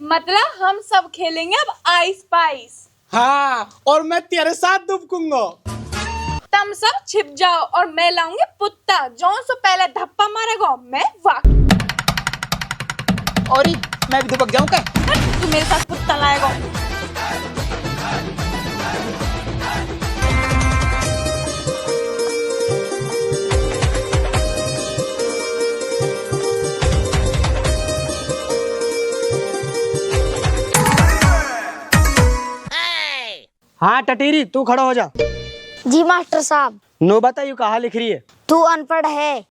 मतलब हम सब खेलेंगे अब आइस पाइस। हाँ, और मैं तेरे साथ दुबकूंगा। तुम सब छिप जाओ और मैं लाऊंगी पुत्ता, जौन सो पहले धप्पा मारेगा मैं वाक। और मैं भी दुबक जाऊं क्या? तू मेरे साथ पुत्ता लाएगा। हाँ टटीरी, तू खड़ा हो जा। जी मास्टर साहब। नो बता, यू कहाँ लिख रही है? तू अनपढ़ है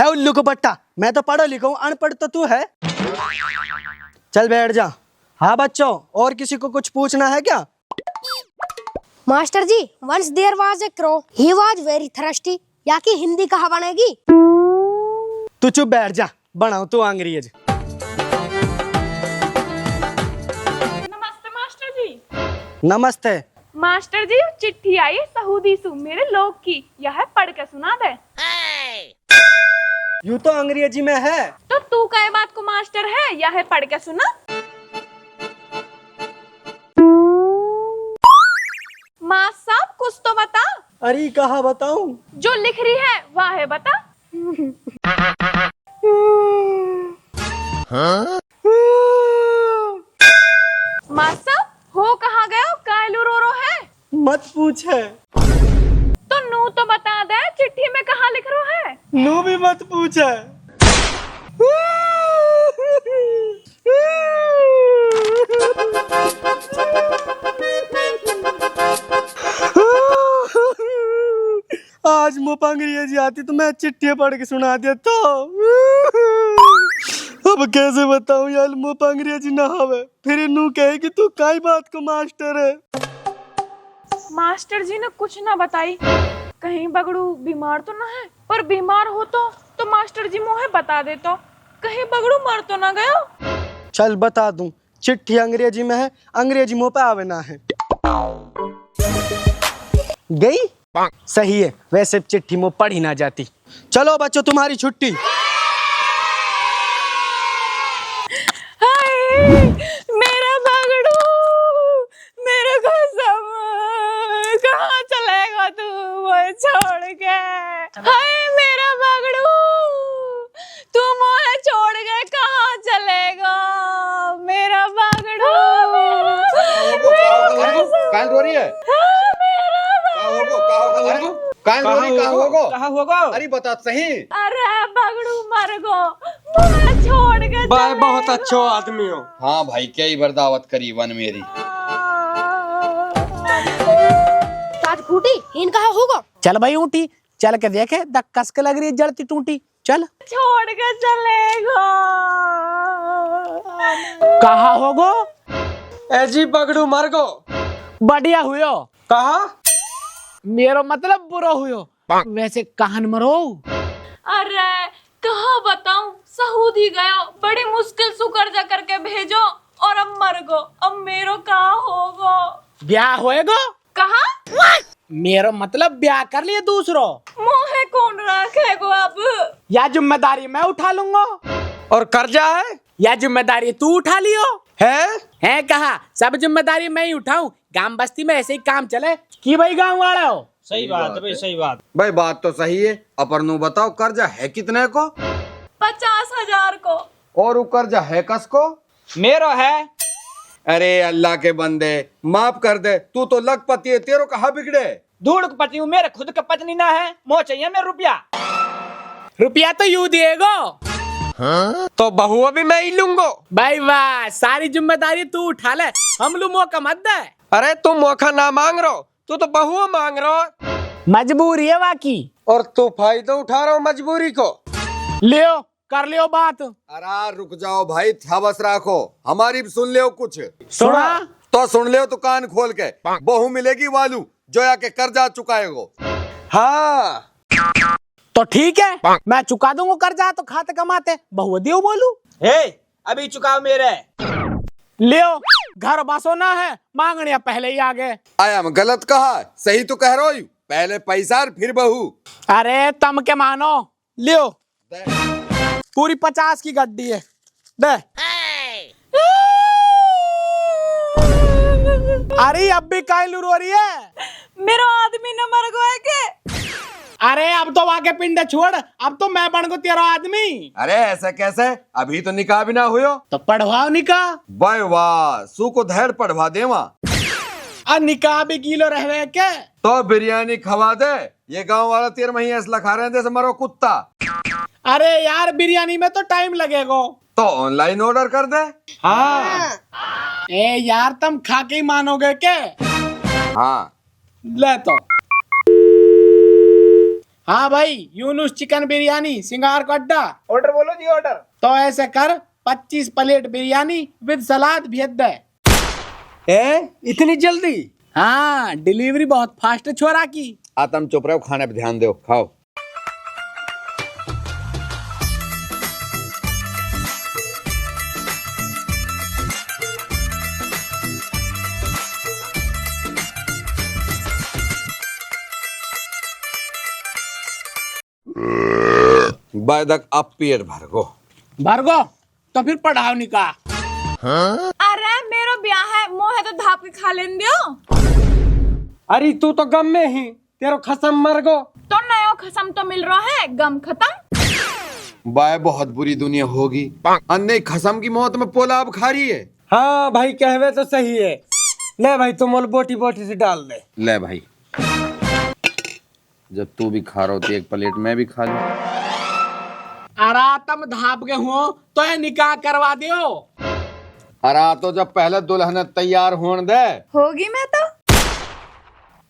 उल्लू को पट्टा, मैं तो पढ़ा लिखा हूँ, अनपढ़ तो तू है। चल बैठ जा। हाँ बच्चों, और किसी को कुछ पूछना है क्या? Master ji, once there was a crow, he was very thirsty, या की हिंदी कहाँ बनेगी? तू चुप बैठ जा, बनाओ तू अंग्रेज। नमस्ते मास्टर जी। नमस्ते मास्टर जी, चिट्ठी आई है सऊदी से मेरे लोग की, यह पढ़ के सुना दे। यू तो अंग्रेजी में है। तो तू काय बात को मास्टर है, यह पढ़ के सुना। माँ साहब कुछ तो बता। अरे कहाँ बताऊं? जो लिख रही है वह है बता। माँ साहब हो कहाँ गए, कायलू रो रो है। मत पूछे। तो नू तो बता दे, चिट्ठी में कहाँ लिख रो है। नू भी मत पूछे। आज मुझे अंग्रेजी आती तो मैं चिट्ठी पढ़ के सुना देता। अब कैसे बताऊं यार, मुझे अंग्रेजी ना आवे, फिर नू कहे कि तू काई बात को मास्टर है। मास्टर जी ने कुछ ना बताई, कहीं बगड़ू बीमार तो ना है, पर बीमार हो तो मास्टर जी मुझे बता दे, तो कहीं बगड़ू मर तो ना गयो। चल बता दूं, चिट्ठी अंग्रेजी में है, अंग्रेजी मुंह पे आवे ना है। गई? सही है, वैसे चिट्ठी मुंह पढ़ ही ना जाती। चलो बच्चों, तुम्हारी छुट्टी। हाय मेरा बगड़ू, मेरा कसम, कहाँ चलेगा तू मुझे छोड़ के। हाय मेरा बगड़ू, तू मुझे छोड़ के कहाँ चलेगा मेरा बगड़ू। कान रो रही है? कहाँ होगा? अरे बता सही। अरे बगड़ू मर गो, मुझे छोड़ के भाई बहुत अच्छो आदमी हो। हाँ भाई, क्या ही बर्दावत करी वन मेरी। आज फूटी इन कहाँ होगा? चल भाई ऊँटी, चल के देखे, कस के लग रही है जड़ती टूटी। चल। छोड़ के चलेगा। कहाँ होगो? ऐजी पकड़ू मर गो। बढ़िया हुयो। कहा? मेरो मतलब बुरा हुयो। वैसे कहां मरो? अरे कहाँ बताऊं, सऊदी गयो, बड़ी मुश्किल से कर्जा करके भेजो और अब मर गो। अब मेरो कहाँ होगो? ब्याह होएगो? कहाँ? मेरो मतलब ब्याह कर लिए दूसरो। मोहे कौन रखेगो अब? या जिम्मेदारी मैं उठा लूंगा। और कर्जा है? या जिम्मेदारी तू उठा लियो। है कहा, सब जिम्मेदारी मैं ही उठाऊं। गांव बस्ती में ऐसे ही काम चले कि भाई गांव वाला हो। सही बात है भाई, सही बात। भाई बात तो सही है, अपरनु बताओ कर्जा है कितने को? 50,000 को। और वो कर्जा है कस को? मेरो है। अरे अल्लाह के बंदे, माफ कर दे, तू तो लखपति है, तेरो कहाँ बिगड़े? धूड़ का पति हूँ, मेरे खुद का पत्नी ना है। मोह चाहिए मैं रुपया। रुपया तो यू दिएगो। तो बहुआ भी मैं ही लूंगो। भाई वाह, सारी जिम्मेदारी तू उठा ले, हम लोग मौका मत दे। अरे तुम मौका ना मांग रहो, तू तो बहुआ मांग रहो। मजबूरी है वाकी। और तू फायदा उठा रहा हो मजबूरी को। लियो, कर लियो बात। अरे रुक जाओ भाई, थबस राखो, हमारी भी सुन लियो कुछ। सुना? तो सुन लियो तो कान खोल के, बहू मिलेगी वालू जो आके कर्जा चुकाएगो। हाँ तो ठीक है, मैं चुका दूंगा कर्जा, तो खाते कमाते बहु दियो बोलू। अभी चुकाओ मेरे। लियो, घर बसो ना है, मांगने पहले ही आ गए। आया मैं गलत कहा? सही तो कह रहा हूँ, पहले पैसा फिर बहू। अरे तम के मानो, लियो पूरी 50 की गड्डी है, दे। अरे अब भी काहे रो रही है? मेरो आदमी न मर गए के? अरे अब तो वाके पिंड छोड़, अब तो मैं बन गो तेरा आदमी। अरे ऐसा कैसे, अभी तो निकाह भी ना हुयो। तो पढ़वाओ निकाह। वाह वाह, सू को धैर्य पढ़वा देवा। और निकाह भी किलो रहवे के? तो बिरयानी खवा दे, ये गांव वाला 13 महीने ऐसा लखा रहे हैं जैसे मरो कुत्ता। अरे यार बिरयानी में तो टाइम लगेगा। तो ऑनलाइन ऑर्डर कर दे। हाँ। ए यार तुम खा के ही मानोगे के? हाँ ले तो। हाँ भाई, यूनुस चिकन बिरयानी सिंगार का अड्डा। ऑर्डर बोलो जी, ऑर्डर। तो ऐसे कर 25 प्लेट बिरयानी विद सलाद भेज दे। इतनी जल्दी? हाँ, डिलीवरी बहुत फास्ट है छोरा की। तुम चुप रहो, खाने पे ध्यान दो, खाओ। बैदक अब पेट भर गो। भरगो तो फिर पढ़ाओ निकाह। अरे मेरो ब्याह है, मोहे तो धाप के खा लेन दियो। अरे तू तो गम में ही, तेरो खसम मर गो। तो नयो खसम तो मिल रहा है, गम खत्म। बाय बहुत बुरी दुनिया होगी, अन्य खसम की मौत में पोलाब खा रही है। हाँ भाई, कहवे तो सही है। ले भाई तुम मोल बोटी बोटी से डाल दे। ले भाई, जब तू भी खा रहा हो तो एक प्लेट मैं भी खा लूं। अरा तुम धाप के हो तो ये निकाह करवा दियो। अरे तो जब पहले दुल्हन तैयार होने दे। होगी मैं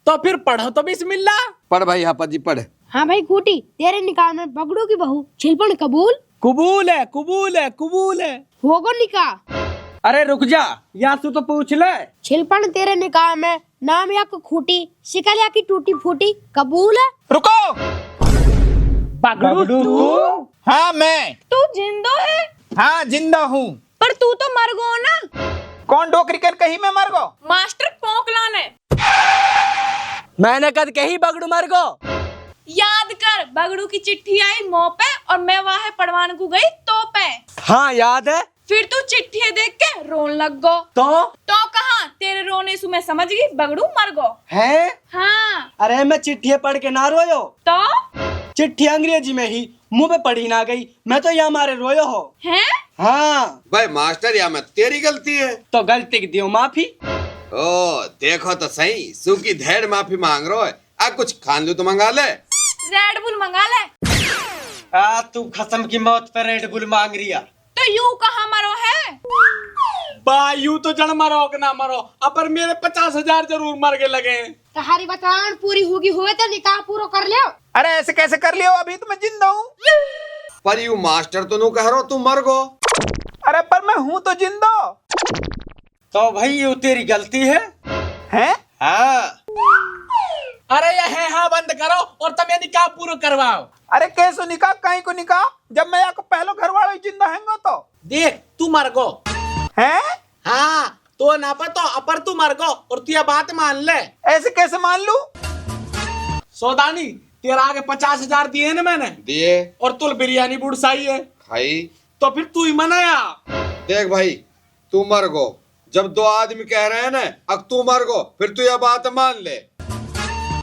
तो फिर पढ़ो तो बिस्मिल्लाह। पढ़ भाई हापत जी पढ़। हाँ भाई खूटी, तेरे निकाह में बगड़ू की बहू छिलपन कबूल? कबूल है, कबूल है, कबूल है। होगो निकाह। अरे रुक जा, यासु तो पूछ ले। छिलपन तेरे निकाह में नाम या खूटी, शिकल या की टूटी फूटी कबूल है? रुको। बगड़ू तू? हाँ मैं। तू जिंदो है? हाँ जिंदा हूँ। पर तू तो मर गो ना। कौन डोकरी कर कहीं में मर गो? मास्टर पोंकला ने। मैंने कद कही बगड़ू मर गो। याद कर, बगड़ू की चिट्ठी आई मुंह पे और मैं वहाँ पढ़वाने को गई तो पे। हाँ याद है। फिर तू चिट्ठी देख के रोन लग गो। तो कहाँ, तेरे रोने से मैं समझ गई बगड़ू मर गो। है? हाँ। अरे मैं चिट्ठी पढ़ के ना रोयो। तो चिट्ठी अंग्रेजी में ही मुंह पे पढ़ी ना गई, मैं तो यहाँ मारे रोयो हो। हैं? हाँ। भाई मास्टर, या में तेरी गलती है। तो गलती की दियो माफी। ओ देखो तो सही, सू की धैर्य माफी मांग रहा है। अब कुछ खान लू तो मंगा ले। रेड बुल मंगा ले। तू खसम की मौत पे रेड बुल मांग रिया। तो यू कहाँ मरो है? बायू तो जड़ मरो कि ना मरो, अपर मेरे 50,000 जरूर मर के लगे। तुम्हारी बतान पूरी होगी हुए तो निकाह पूरा कर लियो। अरे ऐसे कैसे कर लियो, अभी तो मैं जिंदा हूँ। पर यू मास्टर तो नु कह रहा तू मर गो। अरे पर मैं हूँ तो जिंदा। तो भाई ये तेरी गलती है। हैं? हाँ। अरे ये है हाँ बंद करो और तुम ये निकाह पूरा करवाओ। अरे कैसो निकाह, कहीं को निकाह, जब मैं आपको पहलो घर वालों जिंदा हैंगो तो। देख तू मर गो। हैं? हाँ तो ना पतो अपर तू मर गो और तू ये बात मान ले। ऐसे कैसे मान लूं? सौदानी तेरा आगे 50,000 दिए ना मैंने। दिए और तुल बिरयानी बुड़साई है खाई। तो फिर तू ही मनाया। देख भाई, तू मर गो, जब दो आदमी कह रहे हैं ना अब तू मर गो, फिर तू यह बात मान ले।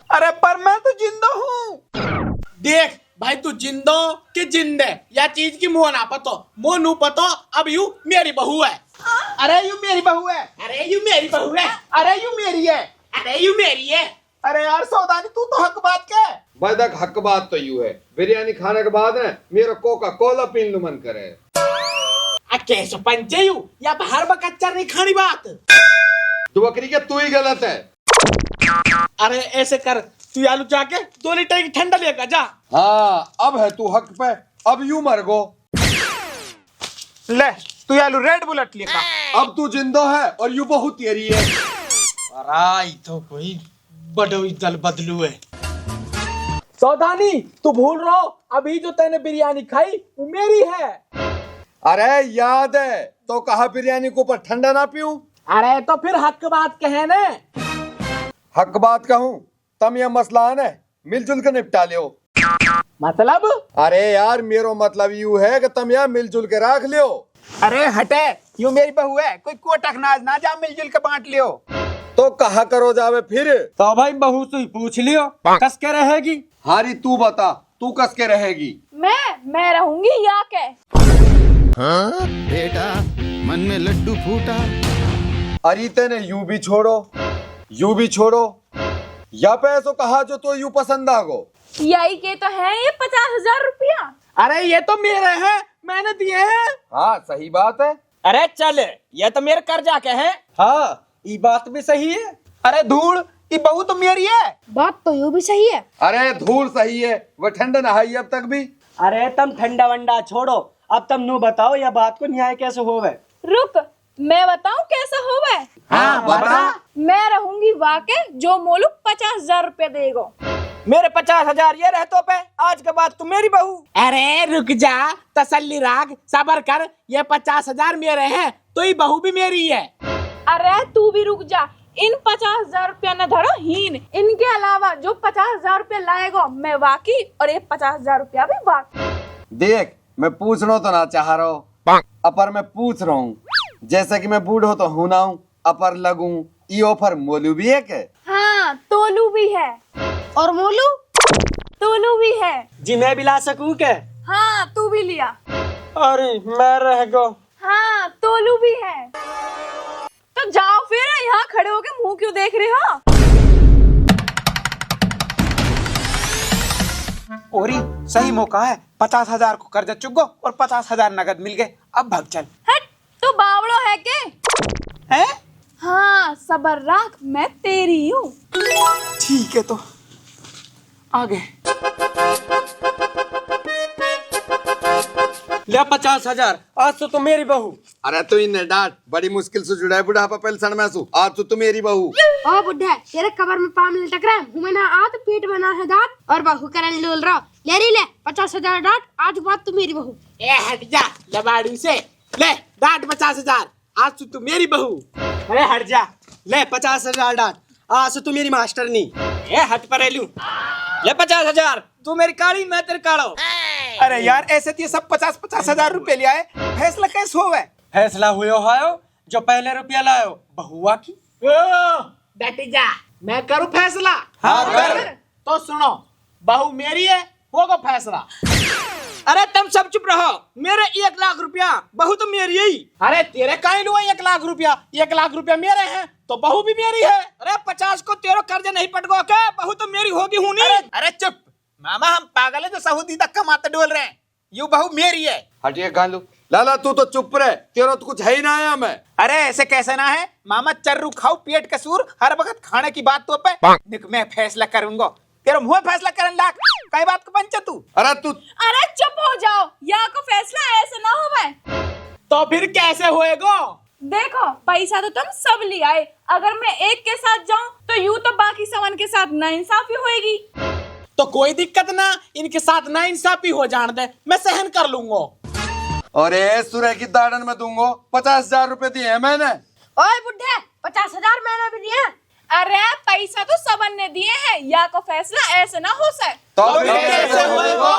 अरे पर मैं तो जिंदा हूँ। देख भाई, तू जिंदो कि जिंदे या चीज की मुंह ना पतो, मुंह नू पतो। अब यू मेरी बहू है। अरे यू मेरी बहू है। अरे यू मेरी बहू है। अरे यू मेरी है। अरे यू मेरी है। अरे यार सौदानी, तू तो हक बात के। भाई देख, हक बात तो यू है, बिरयानी खाने के बाद ना मेरा कोका कोला पीन लू मन करे। कैसे पंचे यू या बाहर बकच्चर नहीं खानी बात। तो बकरी के तू ही गलत है। अरे ऐसे कर, तू आलू जाके 2 लीटर की ठंडा लेकर जा। हाँ अब है तू हक पे, अब यू मर गो। ले तू आलू रेड बुलेट लेका। अब तू जिंदा है और यू बहुत तेरी है। अरे तो कोई बड़ो दल बदलू है। सौदानी तू भूल रहा हो, अभी जो तैने बिरयानी खाई वो मेरी है। अरे याद है तो कहा बिरयानी को ऊपर ठंडा ना पीऊं। अरे तो फिर हक बात कहे ने। हक बात कहूं, तम यह मसला है ना मिलजुल कर निपटा लियो। मतलब? अरे यार मेरो मतलब यू है कि तुम यह मिलजुल के रख लियो। अरे हटे, यू मेरी बहू है, कोई कोटक नाज ना जा, मिलजुल के बांट लियो। तो कहा करो जावे फिर। तो भाई बहू से ही पूछ लियो कस के रहेगी। हारी तू बता, तू कस के रहेगी? मैं रहूंगी या के। हाँ बेटा मन में लड्डू फूटा। अरे तेने यूं भी छोड़ो या पे ऐसो कहा जो तो यूं पसंद आगो। यही के तो है ये 50,000 रुपया। अरे ये तो मेरे हैं, मैंने दिए हैं। हाँ सही बात है। अरे चल, ये तो मेरे कर्जा के हैं। हाँ ये बात भी सही है। अरे धूल, ये बहू तो मेरी है। बात तो यूं भी सही है। अरे धूल सही है, वह ठंड नहाई अब तक भी। अरे तुम ठंडा वंडा छोड़ो, अब तुम नु बताओ यह बात को न्याय कैसे होवे। रुक, मैं बताऊं कैसा होवे। हाँ बता। मैं रहूंगी वाके जो मोलू 50,000 रुपया देगो। मेरे 50,000 ये रहतो पे, आज के बाद तू मेरी बहू। अरे रुक जा, तसल्ली राख, सबर कर। ये 50,000 मेरे हैं तो ये बहू भी मेरी है। अरे तू भी रुक जा, इन 50,000 रुपया न धरो हीन। इनके अलावा जो 50,000 रुपया लाएगो मैं वाकी, और ये 50,000 रुपया भी वाकी। देख मैं पूछना तो ना चाह रहा हूँ, अपर मैं पूछ रहा हूँ। जैसे कि मैं बूढ़ो तो हूँ ना हूँ, अपर लगूं, ये ऑफर मोलू भी है के? हाँ तोलू भी है। और मोलू? तोलू भी है। जी मैं भी ला सकूं के? हाँ तू भी लिया। अरे मैं रह गो। हाँ तोलू भी है। तो जाओ फिर, यहाँ खड़े होके मुंह क्यों देख रहे हो? ओरी सही मौका है, 50,000 को कर्जा चुक गो और 50,000 नगद मिल गए। अब भाग चल। हट, तू बावड़ो है के? हैं? हाँ सबर रख, मैं तेरी हूँ। ठीक है तो आगे ले 50,000, आज तो मेरी बहू। अरे तू इन्हें डांट, बड़ी मुश्किल से जुड़ा है बुढ़ापा पेंशन में सु। आज तो तू मेरी बहू। ओ बुढ़ा, तेरे कबर में पाम लटक रहा है, मुंह में ना आत, पेट में ना है दांत, और बहू करन लूल रहा। ले री ले 50,000 डांट, आज बात तू मेरी बहू। ए हट जा लबाड़ी से, ले डांट 50,000, आज तू मेरी बहू। अरे हट जा, ले 50,000 डांट, आज तो मेरी मास्टरनी। ए हट परेलू, ले 50,000, तू मेरी काली मैं तेरे कालो। अरे यार ऐसे तो ये सब 50,000 रुपए ले आए, फैसला कैसे होवे? फैसला हुयो हायो जो पहले रुपया लायो बहुआ की। डटी जा, मैं करूँ फैसला। हाँ कर। तो सुनो, बहू मेरी है, होगा फैसला। अरे तुम सब चुप रहो, मेरे 1 लाख रुपया, बहू तो मेरी ही। अरे तेरे काहे लुआ 1 लाख रुपया? 1 लाख रुपया मेरे हैं तो बहू भी मेरी है। अरे 50 को तेरो कर्ज नहीं पटगो के, बहू तो मेरी होगी हूँ नहीं। अरे चुप मामा, हम पागल है जो सऊदी तक कमाते डोल रहे हैं। यू बहू मेरी है। हटिए गालू। लाला तू तो चुप रहे, तेरा तो कुछ है ही ना आया मैं। अरे ऐसे कैसे ना है मामा, चर्रू खाओ पेट कसूर, हर वक्त खाने की बात तो पे निक मैं फैसला करूंगा। तेरा मुंह फैसला करन लाख, कई बात को पंचा तू। अरे तू अरे चुप हो जाओ, यहाँ को फैसला ऐसे ना होवे। तो फिर कैसे होएगा? देखो पैसा तो तुम सब ले आए, अगर मैं एक के साथ जाऊं तो यूं तो बाकी सामान के साथ नाइंसाफी होएगी। तो कोई दिक्कत ना, इनके साथ ना इंसाफी हो जान दे, मैं सहन कर लूंगा। अरे सुरह की दाड़न में दूंगा। 50,000 रुपए दिए हैं मैंने। ओए बुढ़े, 50,000 मैंने भी दिए। अरे पैसा तो सबन ने दिए हैं, या को फैसला ऐसे ना हो सके। तो फिर कैसे होएगा?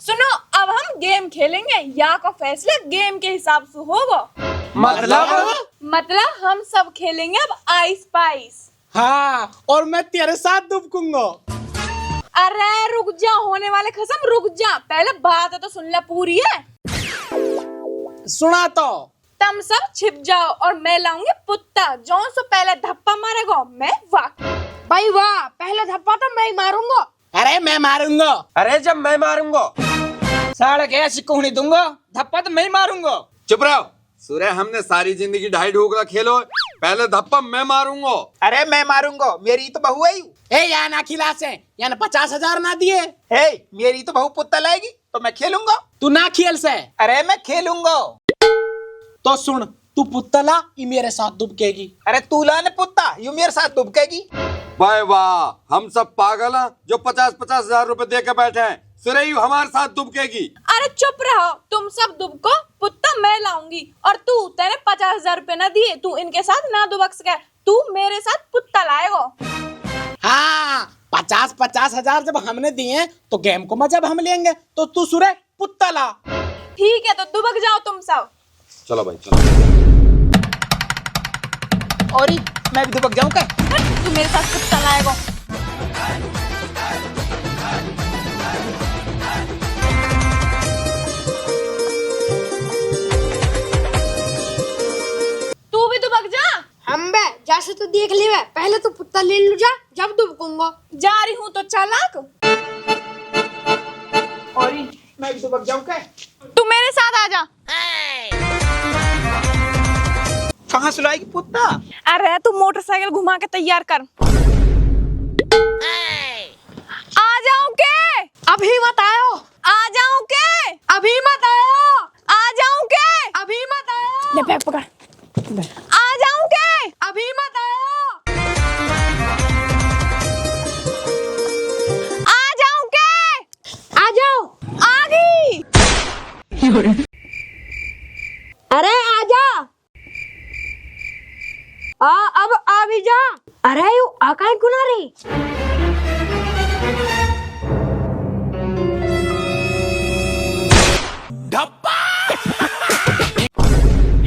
सुनो, अब हम गेम खेलेंगे, या को फैसला गेम के हिसाब से होगा। मतलब हम सब खेलेंगे अब आइस पाइस। हाँ, और मैं तेरे साथ दुबकूंगा। अरे रुक जा, होने वाले खसम रुक जा, पहले बात तो सुन ले पूरी है। सुना तो। तुम सब छिप जाओ और मैं लाऊंगी पुत्ता, जो सो पहले धप्पा मारेगा मैं वाक। भाई वाह, पहले धप्पा तो मैं ही मारूंगा। अरे मैं मारूंगा। अरे जब मैं मारूंगा साढ़े के ऐसी कोहनी दूंगा, धप्पा तो मैं ही मारूंगा। चुप रहो सुरह, हमने सारी जिंदगी ढाई ढोकला खेलो, पहले धप्पा मैं मारूंगा। अरे मैं मारूंगा, मेरी तो बहू है। ए या ना खिलासे, या ना 50,000 ना दिए। हे मेरी तो बहू पुत्ता लाएगी तो मैं खेलूंगा। तू ना खेल से। अरे मैं खेलूंगा। तो सुन, तू पुतला ये मेरे साथ दुबकेगी। अरे तू लाने पुत्ता, यू मेरे साथ दुबकेगी। वाह वाह, हम सब पागल हैं जो 50,000 रुपए दे के बैठे हैं। सुरह हमारे साथ दुबकेगी। अरे चुप रहो, तुम सब दुबको, पुत्ता मैं लाऊंगी। और तू तेने 50,000 रुपए ना दिए, तू इनके साथ ना दुबक सके, तू मेरे साथ पुत्ता लाएगो। हाँ, 50,000 जब हमने दिए तो गेम को मजा हम लेंगे। तो तू सुरह पुत्ता ला। ठीक है, तो दुबक जाओ तुम सब। चलो भाई चलो। और मैं भी दुबक जाऊं क्या? तू मेरे साथ कुत्ता लाएगा। तू भी दुबक जा। हम बे जैसे तू देख ले बे, पहले तू पुत्ता ले लू जा, जब दुबकूंगा। जा रही हूँ तो चालाक। और मैं भी दुबक जाऊं क्या? तू मेरे साथ आ जा। कहाँ सुलाएगी पुत्ता? अरे तू मोटरसाइकिल घुमा के तैयार कर। आ जाऊं के? अभी मत आयो, आ जाऊं के? अभी मत आयो, आ जाऊं के? अभी मत आयो, ले बैग पकड़। आ जाऊं के? अभी मत आयो, आ जाऊं के? आ जाओ। आ गई। अरे आजा, अब आ भी जा। अरे यू आकाई गुना रे।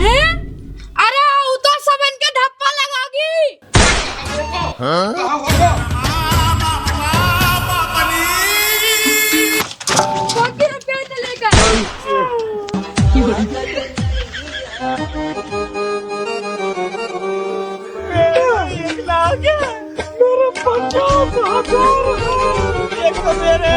हैं? अरे वो तो सबन के धप्पा लगागी। बाकी रुपया तो लेकर। मेरे 50,000 एक तो मेरे